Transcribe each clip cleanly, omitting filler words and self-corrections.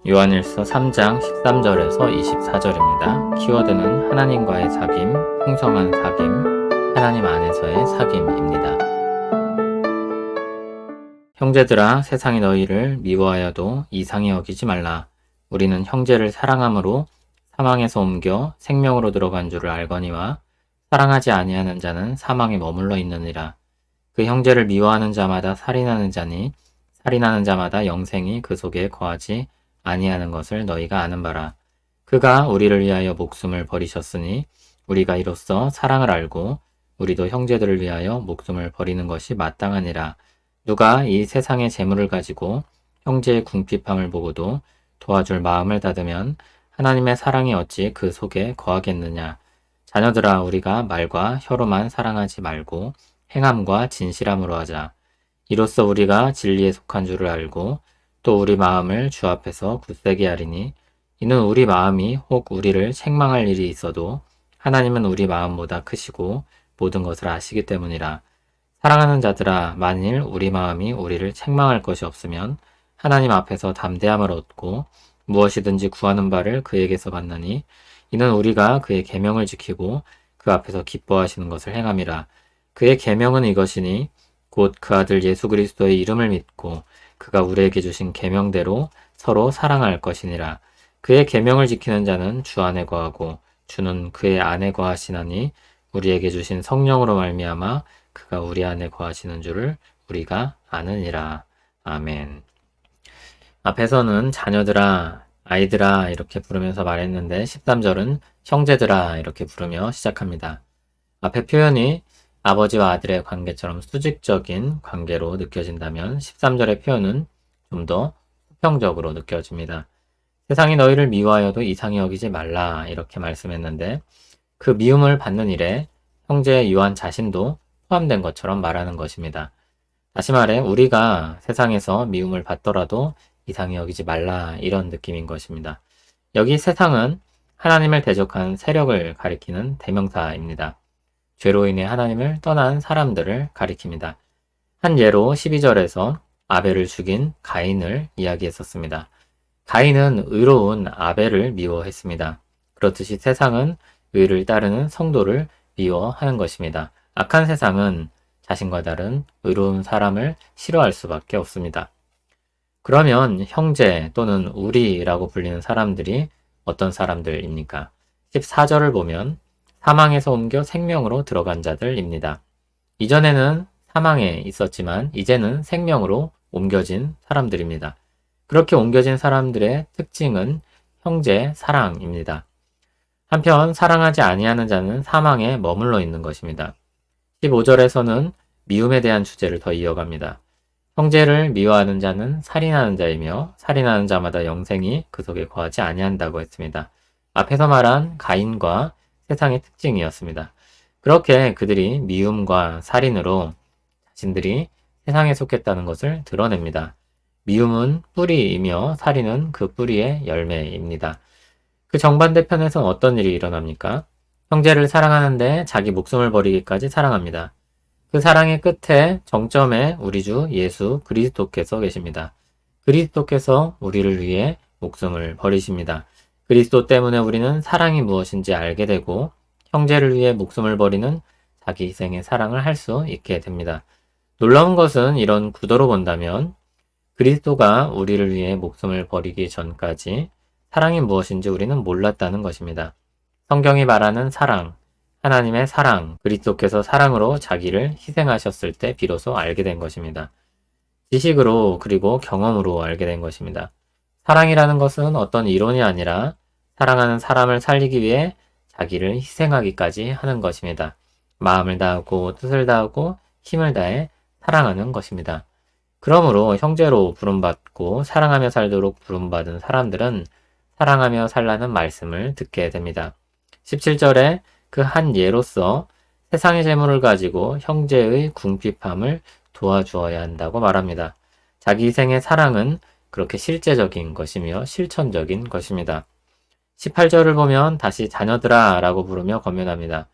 요한일서 3장 13절에서 24절입니다. 키워드는 하나님과의 사귐, 풍성한 사귐, 하나님 안에서의 사귐입니다. 형제들아, 세상이 너희를 미워하여도 이상히 여기지 말라. 우리는 형제를 사랑함으로 사망에서 옮겨 생명으로 들어간 줄을 알거니와 사랑하지 아니하는 자는 사망에 머물러 있느니라. 그 형제를 미워하는 자마다 살인하는 자니 살인하는 자마다 영생이 그 속에 거하지 아니하는 것을 너희가 아는 바라. 그가 우리를 위하여 목숨을 버리셨으니 우리가 이로써 사랑을 알고 우리도 형제들을 위하여 목숨을 버리는 것이 마땅하니라. 누가 이 세상의 재물을 가지고 형제의 궁핍함을 보고도 도와줄 마음을 닫으면 하나님의 사랑이 어찌 그 속에 거하겠느냐. 자녀들아, 우리가 말과 혀로만 사랑하지 말고 행함과 진실함으로 하자. 이로써 우리가 진리에 속한 줄을 알고 또 우리 마음을 주 앞에서 굳세게 하리니 이는 우리 마음이 혹 우리를 책망할 일이 있어도 하나님은 우리 마음보다 크시고 모든 것을 아시기 때문이라. 사랑하는 자들아, 만일 우리 마음이 우리를 책망할 것이 없으면 하나님 앞에서 담대함을 얻고 무엇이든지 구하는 바를 그에게서 받나니 이는 우리가 그의 계명을 지키고 그 앞에서 기뻐하시는 것을 행함이라. 그의 계명은 이것이니 곧 그 아들 예수 그리스도의 이름을 믿고 그가 우리에게 주신 계명대로 서로 사랑할 것이니라. 그의 계명을 지키는 자는 주 안에 거하고 주는 그의 안에 거하시나니 우리에게 주신 성령으로 말미암아 그가 우리 안에 거하시는 줄을 우리가 아느니라. 아멘. 앞에서는 자녀들아, 아이들아 이렇게 부르면서 말했는데 13절은 형제들아 이렇게 부르며 시작합니다. 앞에 표현이 아버지와 아들의 관계처럼 수직적인 관계로 느껴진다면 13절의 표현은 좀 더 수평적으로 느껴집니다. 세상이 너희를 미워하여도 이상히 여기지 말라 이렇게 말씀했는데 그 미움을 받는 일에 형제 요한 자신도 포함된 것처럼 말하는 것입니다. 다시 말해 우리가 세상에서 미움을 받더라도 이상히 여기지 말라 이런 느낌인 것입니다. 여기 세상은 하나님을 대적한 세력을 가리키는 대명사입니다. 죄로 인해 하나님을 떠난 사람들을 가리킵니다. 한 예로 12절에서 아벨을 죽인 가인을 이야기했었습니다. 가인은 의로운 아벨을 미워했습니다. 그렇듯이 세상은 의를 따르는 성도를 미워하는 것입니다. 악한 세상은 자신과 다른 의로운 사람을 싫어할 수밖에 없습니다. 그러면 형제 또는 우리라고 불리는 사람들이 어떤 사람들입니까? 14절을 보면 사망에서 옮겨 생명으로 들어간 자들입니다. 이전에는 사망에 있었지만 이제는 생명으로 옮겨진 사람들입니다. 그렇게 옮겨진 사람들의 특징은 형제 사랑입니다. 한편 사랑하지 아니하는 자는 사망에 머물러 있는 것입니다. 15절에서는 미움에 대한 주제를 더 이어갑니다. 형제를 미워하는 자는 살인하는 자이며 살인하는 자마다 영생이 그 속에 거하지 아니한다고 했습니다. 앞에서 말한 가인과 세상의 특징이었습니다. 그렇게 그들이 미움과 살인으로 자신들이 세상에 속했다는 것을 드러냅니다. 미움은 뿌리이며 살인은 그 뿌리의 열매입니다. 그 정반대편에선 어떤 일이 일어납니까? 형제를 사랑하는데 자기 목숨을 버리기까지 사랑합니다. 그 사랑의 끝에 정점에 우리 주 예수 그리스도께서 계십니다. 그리스도께서 우리를 위해 목숨을 버리십니다. 그리스도 때문에 우리는 사랑이 무엇인지 알게 되고 형제를 위해 목숨을 버리는 자기 희생의 사랑을 할 수 있게 됩니다. 놀라운 것은 이런 구도로 본다면 그리스도가 우리를 위해 목숨을 버리기 전까지 사랑이 무엇인지 우리는 몰랐다는 것입니다. 성경이 말하는 사랑, 하나님의 사랑, 그리스도께서 사랑으로 자기를 희생하셨을 때 비로소 알게 된 것입니다. 지식으로 그리고 경험으로 알게 된 것입니다. 사랑이라는 것은 어떤 이론이 아니라 사랑하는 사람을 살리기 위해 자기를 희생하기까지 하는 것입니다. 마음을 다하고 뜻을 다하고 힘을 다해 사랑하는 것입니다. 그러므로 형제로 부름받고 사랑하며 살도록 부름받은 사람들은 사랑하며 살라는 말씀을 듣게 됩니다. 17절에 그 한 예로서 세상의 재물을 가지고 형제의 궁핍함을 도와주어야 한다고 말합니다. 자기 희생의 사랑은 그렇게 실제적인 것이며 실천적인 것입니다. 18절을 보면 다시 자녀들아 라고 부르며 권면합니다.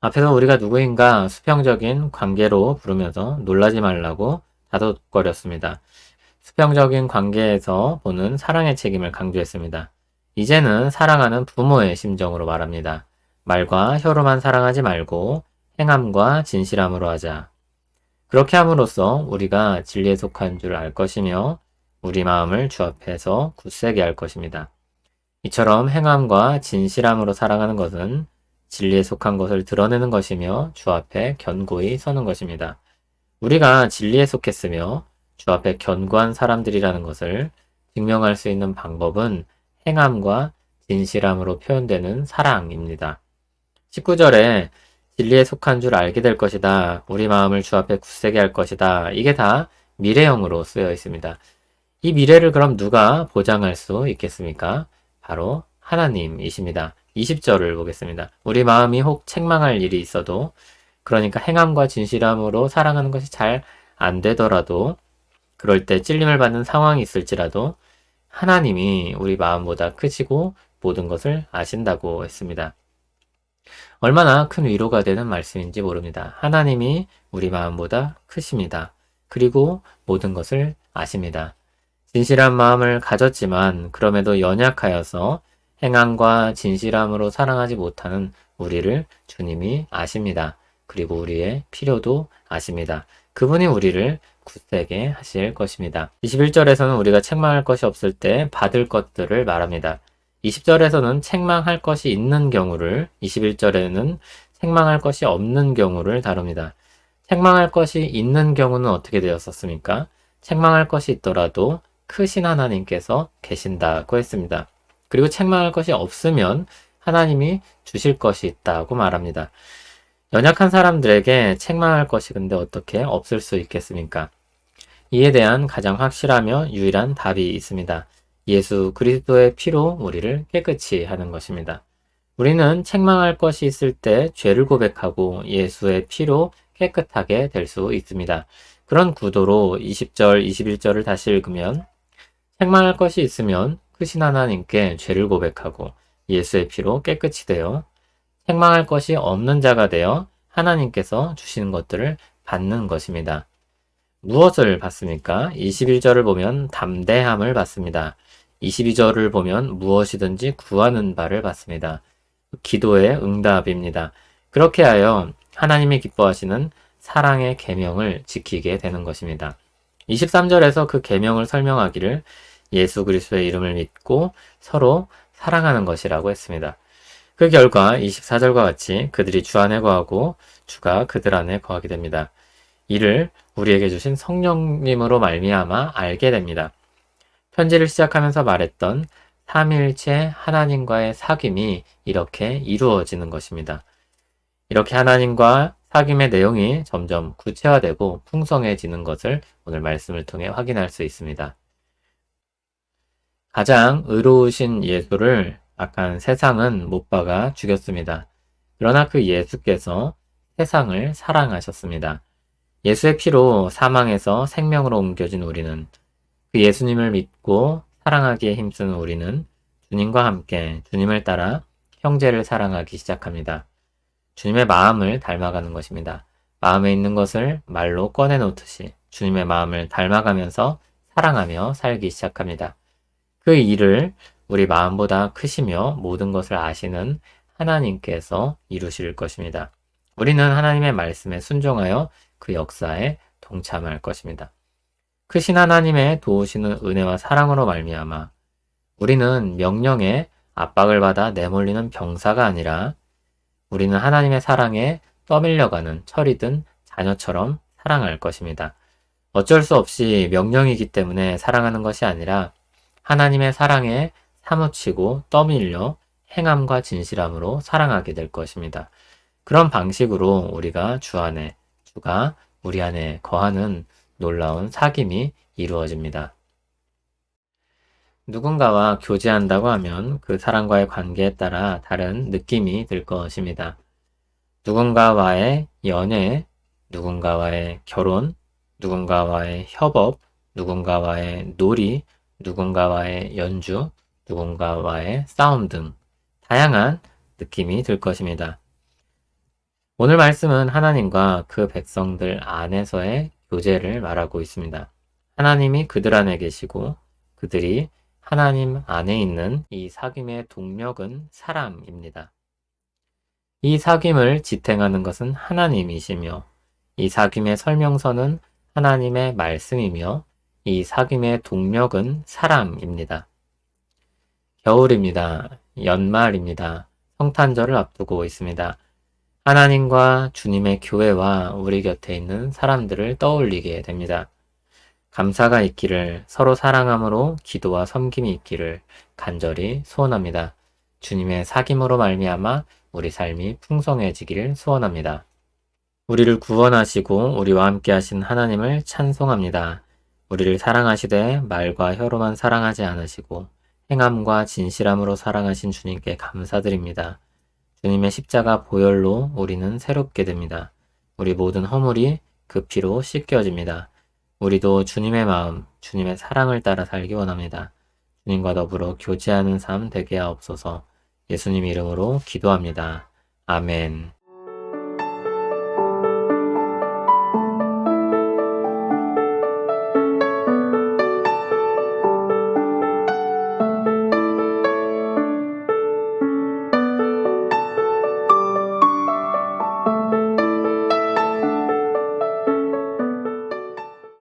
앞에서 우리가 누구인가 수평적인 관계로 부르면서 놀라지 말라고 다독거렸습니다. 수평적인 관계에서 보는 사랑의 책임을 강조했습니다. 이제는 사랑하는 부모의 심정으로 말합니다. 말과 혀로만 사랑하지 말고 행함과 진실함으로 하자. 그렇게 함으로써 우리가 진리에 속한 줄 알 것이며 우리 마음을 주 앞에서 굳세게 할 것입니다. 이처럼 행함과 진실함으로 사랑하는 것은 진리에 속한 것을 드러내는 것이며 주 앞에 견고히 서는 것입니다. 우리가 진리에 속했으며 주 앞에 견고한 사람들이라는 것을 증명할 수 있는 방법은 행함과 진실함으로 표현되는 사랑입니다. 19절에 진리에 속한 줄 알게 될 것이다. 우리 마음을 주 앞에 굳세게 할 것이다. 이게 다 미래형으로 쓰여 있습니다. 이 미래를 그럼 누가 보장할 수 있겠습니까? 바로 하나님이십니다. 20절을 보겠습니다. 우리 마음이 혹 책망할 일이 있어도, 그러니까 행함과 진실함으로 사랑하는 것이 잘 안 되더라도, 그럴 때 찔림을 받는 상황이 있을지라도 하나님이 우리 마음보다 크시고 모든 것을 아신다고 했습니다. 얼마나 큰 위로가 되는 말씀인지 모릅니다. 하나님이 우리 마음보다 크십니다. 그리고 모든 것을 아십니다. 진실한 마음을 가졌지만 그럼에도 연약하여서 행함과 진실함으로 사랑하지 못하는 우리를 주님이 아십니다. 그리고 우리의 필요도 아십니다. 그분이 우리를 굳세게 하실 것입니다. 21절에서는 우리가 책망할 것이 없을 때 받을 것들을 말합니다. 20절에서는 책망할 것이 있는 경우를, 21절에는 책망할 것이 없는 경우를 다룹니다. 책망할 것이 있는 경우는 어떻게 되었었습니까? 책망할 것이 있더라도 크신 하나님께서 계신다고 했습니다. 그리고 책망할 것이 없으면 하나님이 주실 것이 있다고 말합니다. 연약한 사람들에게 책망할 것이 근데 어떻게 없을 수 있겠습니까? 이에 대한 가장 확실하며 유일한 답이 있습니다. 예수 그리스도의 피로 우리를 깨끗이 하는 것입니다. 우리는 책망할 것이 있을 때 죄를 고백하고 예수의 피로 깨끗하게 될 수 있습니다. 그런 구도로 20절, 21절을 다시 읽으면 책망할 것이 있으면 크신 하나님께 죄를 고백하고 예수의 피로 깨끗이 되어 책망할 것이 없는 자가 되어 하나님께서 주시는 것들을 받는 것입니다. 무엇을 받습니까? 21절을 보면 담대함을 받습니다. 22절을 보면 무엇이든지 구하는 바를 받습니다. 기도의 응답입니다. 그렇게 하여 하나님이 기뻐하시는 사랑의 계명을 지키게 되는 것입니다. 23절에서 그 계명을 설명하기를 예수 그리스도의 이름을 믿고 서로 사랑하는 것이라고 했습니다. 그 결과 24절과 같이 그들이 주 안에 거하고 주가 그들 안에 거하게 됩니다. 이를 우리에게 주신 성령님으로 말미암아 알게 됩니다. 편지를 시작하면서 말했던 삼위일체 하나님과의 사귐이 이렇게 이루어지는 것입니다. 이렇게 하나님과 사귐의 내용이 점점 구체화되고 풍성해지는 것을 오늘 말씀을 통해 확인할 수 있습니다. 가장 의로우신 예수를 악한 세상은 못 박아 죽였습니다. 그러나 그 예수께서 세상을 사랑하셨습니다. 예수의 피로 사망에서 생명으로 옮겨진 우리는, 그 예수님을 믿고 사랑하기에 힘쓰는 우리는 주님과 함께 주님을 따라 형제를 사랑하기 시작합니다. 주님의 마음을 닮아가는 것입니다. 마음에 있는 것을 말로 꺼내놓듯이 주님의 마음을 닮아가면서 사랑하며 살기 시작합니다. 그 일을 우리 마음보다 크시며 모든 것을 아시는 하나님께서 이루실 것입니다. 우리는 하나님의 말씀에 순종하여 그 역사에 동참할 것입니다. 크신 하나님의 도우시는 은혜와 사랑으로 말미암아 우리는 명령에 압박을 받아 내몰리는 병사가 아니라 우리는 하나님의 사랑에 떠밀려가는 철이 든 자녀처럼 사랑할 것입니다. 어쩔 수 없이 명령이기 때문에 사랑하는 것이 아니라 하나님의 사랑에 사무치고 떠밀려 행함과 진실함으로 사랑하게 될 것입니다. 그런 방식으로 우리가 주 안에, 주가 우리 안에 거하는 놀라운 사귐이 이루어집니다. 누군가와 교제한다고 하면 그 사람과의 관계에 따라 다른 느낌이 들 것입니다. 누군가와의 연애, 누군가와의 결혼, 누군가와의 협업, 누군가와의 놀이, 누군가와의 연주, 누군가와의 싸움 등 다양한 느낌이 들 것입니다. 오늘 말씀은 하나님과 그 백성들 안에서의 교제를 말하고 있습니다. 하나님이 그들 안에 계시고 그들이 하나님 안에 있는 이 사귐의 동력은 사랑입니다. 이 사귐을 지탱하는 것은 하나님이시며 이 사귐의 설명서는 하나님의 말씀이며 이 사귐의 동력은 사랑입니다. 겨울입니다. 연말입니다. 성탄절을 앞두고 있습니다. 하나님과 주님의 교회와 우리 곁에 있는 사람들을 떠올리게 됩니다. 감사가 있기를, 서로 사랑함으로 기도와 섬김이 있기를 간절히 소원합니다. 주님의 사귐으로 말미암아 우리 삶이 풍성해지기를 소원합니다. 우리를 구원하시고 우리와 함께 하신 하나님을 찬송합니다. 우리를 사랑하시되 말과 혀로만 사랑하지 않으시고 행함과 진실함으로 사랑하신 주님께 감사드립니다. 주님의 십자가 보혈로 우리는 새롭게 됩니다. 우리 모든 허물이 그 피로 씻겨집니다. 우리도 주님의 마음, 주님의 사랑을 따라 살기 원합니다. 주님과 더불어 교제하는 삶 되게 하옵소서. 예수님 이름으로 기도합니다. 아멘.